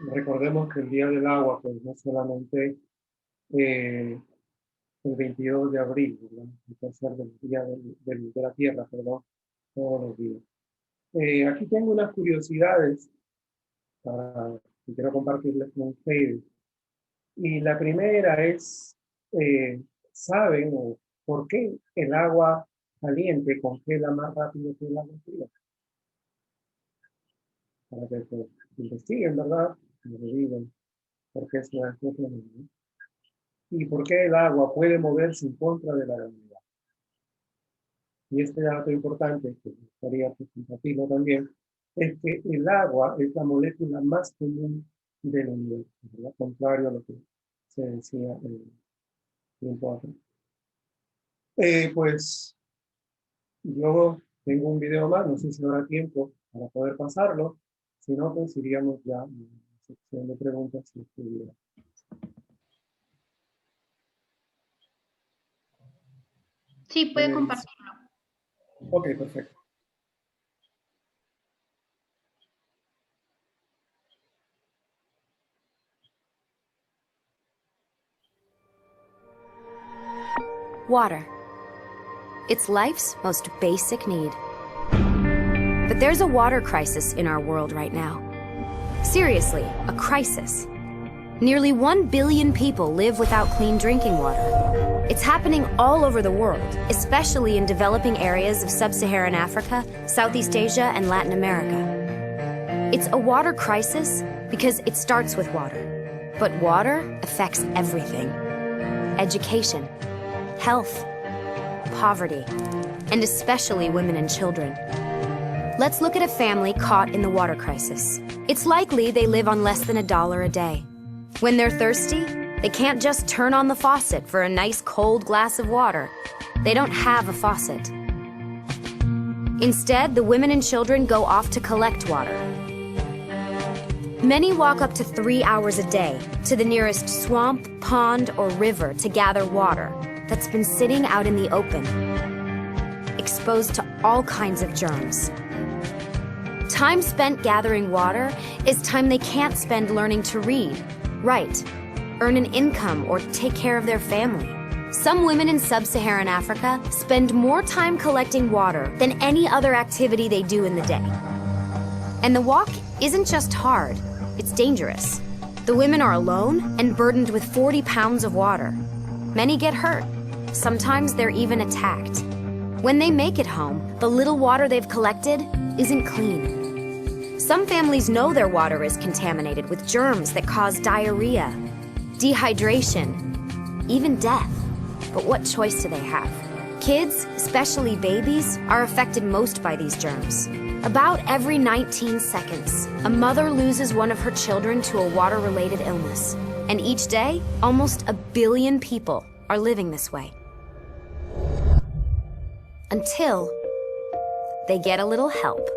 Recordemos que el Día del Agua, pues no solamente el 22 de abril, ¿verdad?, el tercer del Día de la Tierra, perdón, todos los días. Aquí tengo unas curiosidades que quiero compartirles con ustedes. Y la primera es, ¿saben por qué el agua caliente congela más rápido que el agua fría? Para que pues, investiguen, ¿verdad? Que lo digan, por qué es la cosa, ¿no? Y por qué el agua puede moverse en contra de la gravedad. Y este dato importante, que me gustaría pues, compartirlo también, es que el agua es la molécula más común del universo, ¿verdad? Contrario a lo que se decía tiempo atrás. Pues Y luego tengo un video más, no sé si habrá tiempo para poder pasarlo. Si no, pues iríamos ya a la sección de preguntas si estuviera. Sí, puede compartirlo. Ok, perfecto. Water. It's life's most basic need. But there's a water crisis in our world right now. Seriously, a crisis. Nearly 1 billion people live without clean drinking water. It's happening all over the world, especially in developing areas of sub-Saharan Africa, Southeast Asia, and Latin America. It's a water crisis because it starts with water. But water affects everything. Education, health, poverty, and especially women and children. Let's look at a family caught in the water crisis. It's likely they live on less than $1 a day. When they're thirsty, they can't just turn on the faucet for a nice cold glass of water. They don't have a faucet. Instead, the women and children go off to collect water. Many walk up to 3 hours a day to the nearest swamp, pond, or river to gather water that's been sitting out in the open, exposed to all kinds of germs. Time spent gathering water is time they can't spend learning to read, write, earn an income, or take care of their family. Some women in sub-Saharan Africa spend more time collecting water than any other activity they do in the day. And the walk isn't just hard, it's dangerous. The women are alone and burdened with 40 pounds of water. Many get hurt. Sometimes they're even attacked. When they make it home, the little water they've collected isn't clean. Some families know their water is contaminated with germs that cause diarrhea, dehydration, even death. But what choice do they have? Kids, especially babies, are affected most by these germs. About every 19 seconds, a mother loses one of her children to a water-related illness. And each day, almost 1 billion people are living this way. Until they get a little help.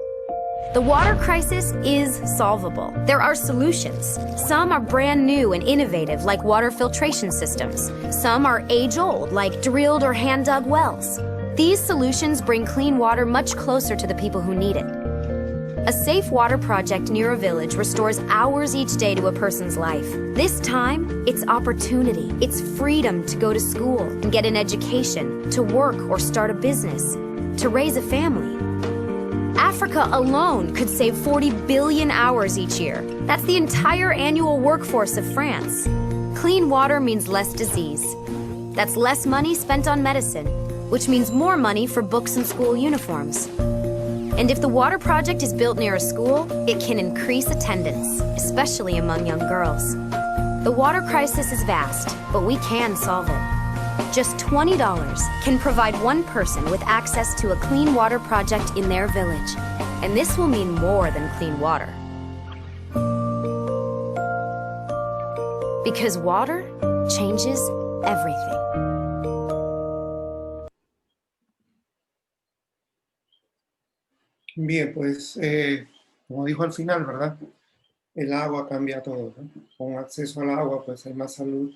The water crisis is solvable. There are solutions. Some are brand new and innovative, like water filtration systems. Some are age-old, like drilled or hand-dug wells. These solutions bring clean water much closer to the people who need it. A safe water project near a village restores hours each day to a person's life. This time, it's opportunity. It's freedom to go to school and get an education, to work or start a business, to raise a family. Africa alone could save 40 billion hours each year. That's the entire annual workforce of France. Clean water means less disease. That's less money spent on medicine, which means more money for books and school uniforms. And if the water project is built near a school, it can increase attendance, especially among young girls. The water crisis is vast, but we can solve it. Just $20 can provide one person with access to a clean water project in their village. And this will mean more than clean water. Because water changes everything. Bien, pues como dijo al final, ¿verdad? El agua cambia todo, ¿no? Con acceso al agua, pues hay más salud,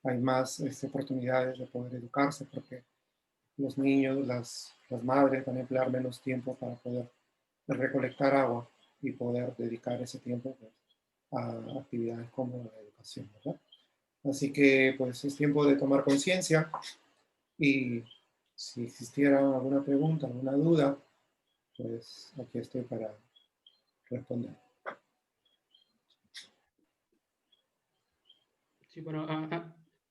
hay más oportunidades de poder educarse, porque los niños, las madres van a emplear menos tiempo para poder recolectar agua y poder dedicar ese tiempo pues, a actividades como la educación, ¿verdad? Así que pues es tiempo de tomar conciencia y si existiera alguna pregunta, alguna duda, pues aquí estoy para responder. Sí, bueno,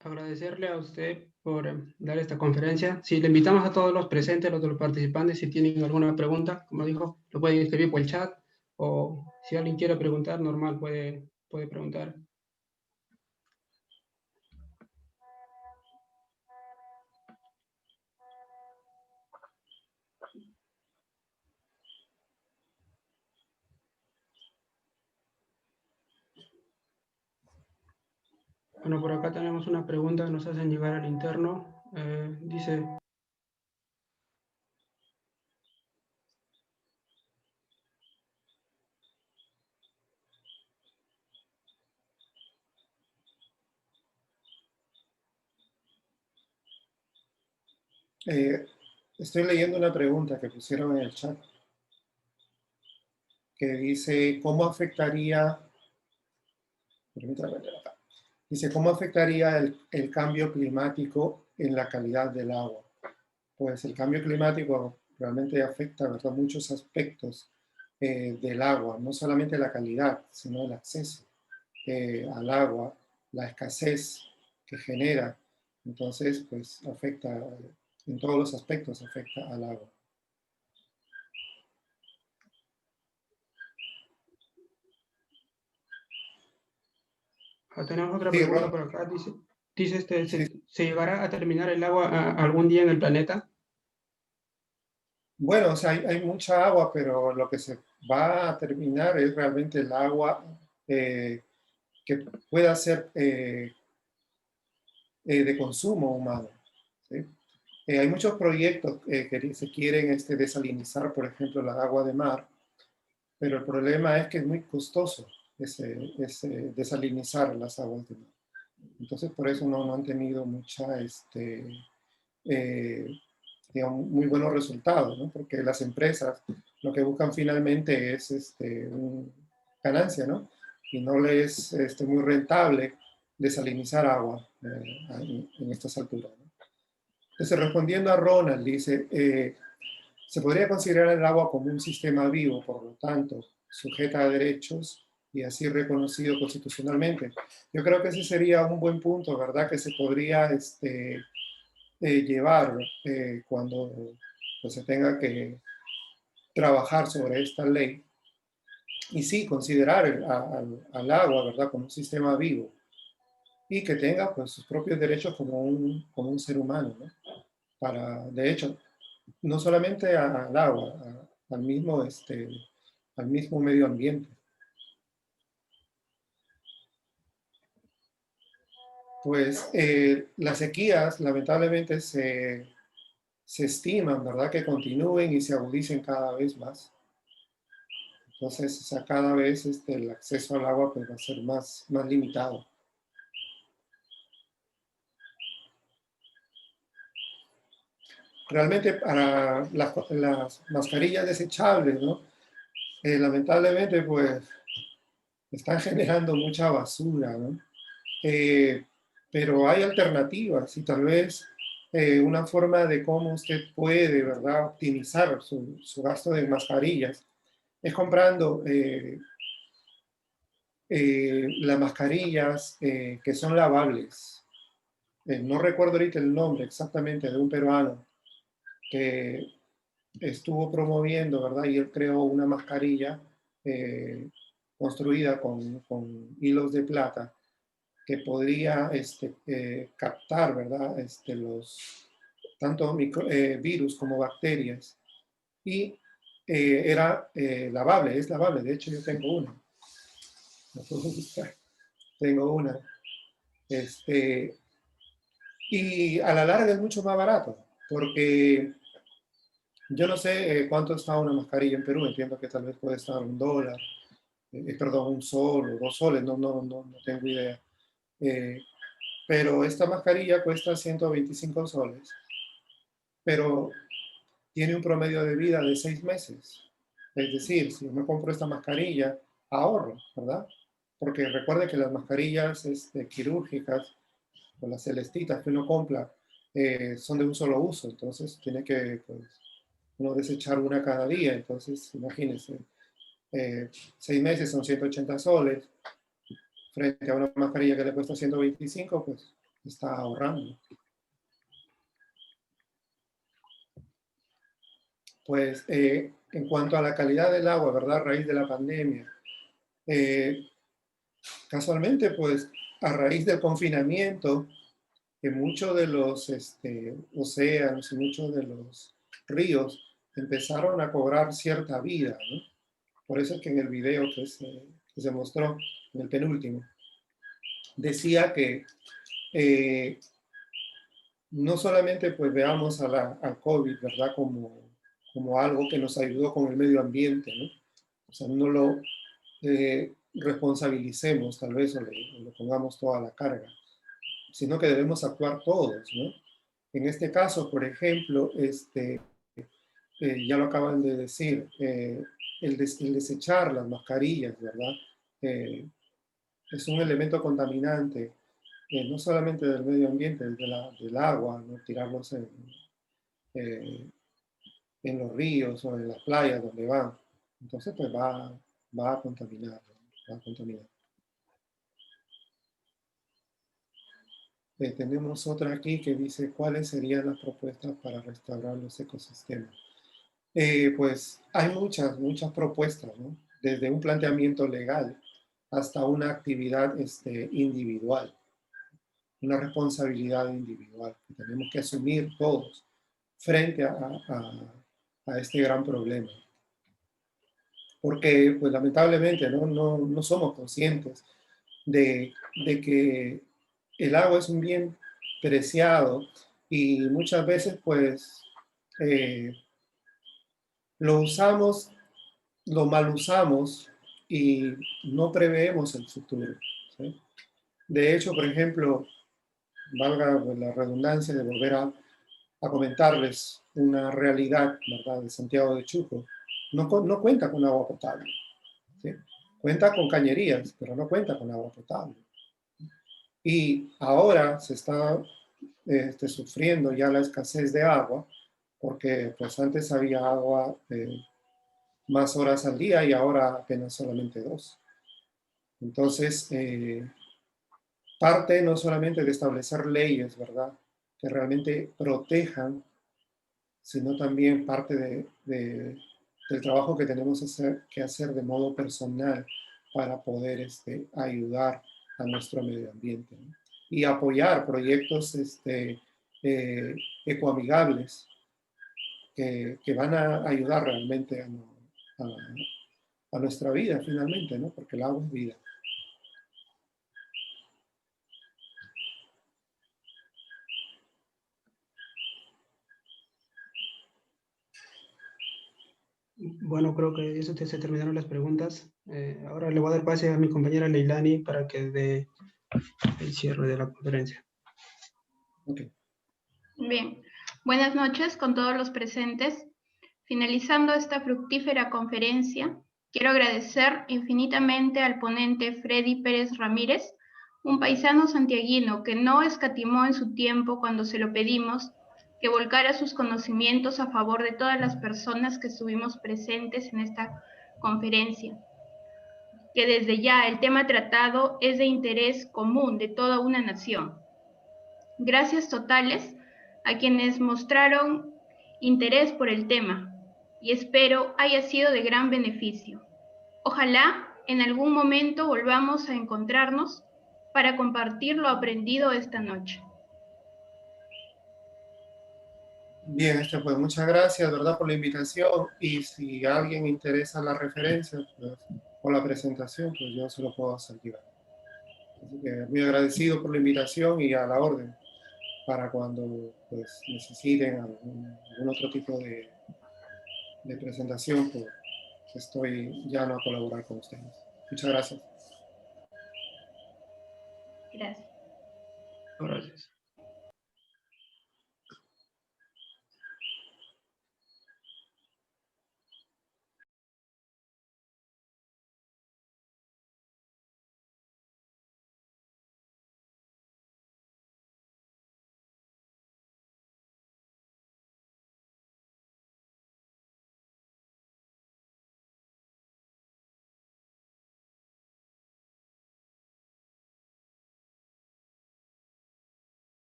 agradecerle a usted por dar esta conferencia. Sí, le invitamos a todos los presentes, a todos los participantes, si tienen alguna pregunta, como dijo, lo pueden escribir por el chat, o si alguien quiere preguntar, normal, puede preguntar. Bueno, por acá tenemos una pregunta que nos hacen llegar al interno. Dice, Estoy leyendo una pregunta que pusieron en el chat que dice, ¿cómo afectaría, permítame ver acá, dice, ¿cómo afectaría el cambio climático en la calidad del agua? Pues el cambio climático realmente afecta, ¿verdad?, muchos aspectos del agua, no solamente la calidad, sino el acceso al agua, la escasez que genera. Entonces, pues afecta, en todos los aspectos afecta al agua. Tenemos otra Sí, pregunta Ron, por acá. Dice sí. ¿se llegará a terminar el agua algún día en el planeta? Bueno, o sea, hay mucha agua, pero lo que se va a terminar es realmente el agua que pueda ser de consumo humano, ¿sí? Hay muchos proyectos que se quieren desalinizar, por ejemplo, la agua de mar, pero el problema es que es muy costoso desalinizar las aguas de mar. Entonces, por eso no han tenido eh, digamos, muy buenos resultados, ¿no? Porque las empresas lo que buscan finalmente es ganancia, ¿no? Y no les es muy rentable desalinizar agua en estas alturas, ¿no? Entonces, respondiendo a Ronald, dice, se podría considerar el agua como un sistema vivo, por lo tanto, sujeta a derechos y así reconocido constitucionalmente. Yo creo que ese sería un buen punto, ¿verdad? Que se podría llevar cuando pues, se tenga que trabajar sobre esta ley. Y sí, considerar al agua, ¿verdad? Como un sistema vivo y que tenga pues, sus propios derechos como un ser humano, ¿no? De hecho, no solamente al agua, al mismo medio ambiente. Pues las sequías lamentablemente se estiman, ¿verdad?, que continúen y se agudicen cada vez más. Entonces, o sea, cada vez el acceso al agua pues, va a ser más limitado. Realmente para las mascarillas desechables, ¿no? Lamentablemente, pues, están generando mucha basura, ¿no? Pero hay alternativas y tal vez una forma de cómo usted puede, ¿verdad?, optimizar su gasto de mascarillas es comprando las mascarillas que son lavables. No recuerdo ahorita el nombre exactamente de un peruano que estuvo promoviendo, ¿verdad? Y él creó una mascarilla construida con hilos de plata que podría captar, ¿verdad? Tanto virus como bacterias. Y era lavable, es lavable. De hecho, yo tengo una. ¿La puedo buscar? Tengo una. Y a la larga es mucho más barato, porque yo no sé cuánto está una mascarilla en Perú. Entiendo que tal vez puede estar $1, perdón, $1 o $2, no tengo idea. Pero esta mascarilla cuesta 125 soles, pero tiene un promedio de vida de 6 meses. Es decir, si yo me compro esta mascarilla, ahorro, ¿verdad? Porque recuerde que las mascarillas quirúrgicas o las celestitas que uno compra son de un solo uso, entonces tiene que pues, uno desechar una cada día. Entonces, imagínense, 6 meses son 180 soles, frente a una mascarilla que le cuesta 125, pues está ahorrando. Pues en cuanto a la calidad del agua, ¿verdad? A raíz de la pandemia, casualmente, pues a raíz del confinamiento, que muchos de los océanos y muchos de los ríos empezaron a cobrar cierta vida, ¿no? Por eso es que en el video que se mostró, en el penúltimo, decía que no solamente pues veamos al COVID, ¿verdad? Como algo que nos ayudó con el medio ambiente, ¿no? O sea, no lo responsabilicemos tal vez o le pongamos toda la carga, sino que debemos actuar todos, ¿no? En este caso, por ejemplo, ya lo acaban de decir, el desechar las mascarillas, ¿verdad? Es un elemento contaminante, no solamente del medio ambiente, del agua, ¿no? Tirarlos eh, en los ríos o en las playas donde van. Entonces, pues va a contaminar, ¿no? Va a contaminar. Tenemos otra aquí que dice, ¿cuáles serían las propuestas para restaurar los ecosistemas? Pues hay muchas propuestas, ¿no? Desde un planteamiento legal hasta una actividad individual, una responsabilidad individual que tenemos que asumir todos frente a este gran problema. Porque, pues lamentablemente, no somos conscientes de que el agua es un bien preciado y muchas veces, pues, lo usamos, lo mal usamos y no preveemos el futuro, ¿sí? De hecho, por ejemplo, valga la redundancia de volver a comentarles una realidad, ¿verdad?, de Santiago de Chuco. No cuenta con agua potable, ¿sí? Cuenta con cañerías, pero no cuenta con agua potable. Y ahora se está sufriendo ya la escasez de agua, porque pues antes había agua más horas al día y ahora apenas solamente 2. Entonces, parte no solamente de establecer leyes, ¿verdad?, que realmente protejan, sino también parte del trabajo que tenemos que hacer de modo personal para poder ayudar a nuestro medio ambiente, ¿no? Y apoyar proyectos ecoamigables que van a ayudar realmente a nuestra vida finalmente, ¿no? Porque el agua es vida. Bueno, creo que eso se terminaron las preguntas. Ahora le voy a dar pase a mi compañera Leilani para que dé el cierre de la conferencia. Okay. Bien, buenas noches con todos los presentes. Finalizando esta fructífera conferencia, quiero agradecer infinitamente al ponente Freddy Pérez Ramírez, un paisano santiaguino que no escatimó en su tiempo cuando se lo pedimos que volcara sus conocimientos a favor de todas las personas que estuvimos presentes en esta conferencia, que desde ya el tema tratado es de interés común de toda una nación. Gracias totales a quienes mostraron interés por el tema y espero haya sido de gran beneficio. Ojalá en algún momento volvamos a encontrarnos para compartir lo aprendido esta noche. Bien, pues muchas gracias, ¿verdad?, por la invitación, y si a alguien interesa la referencia, pues, o la presentación, pues yo se lo puedo hacer llegar. Así que muy agradecido por la invitación y a la orden para cuando pues necesiten algún otro tipo de presentación, pues estoy llano a colaborar con ustedes. Muchas gracias. Gracias. Gracias.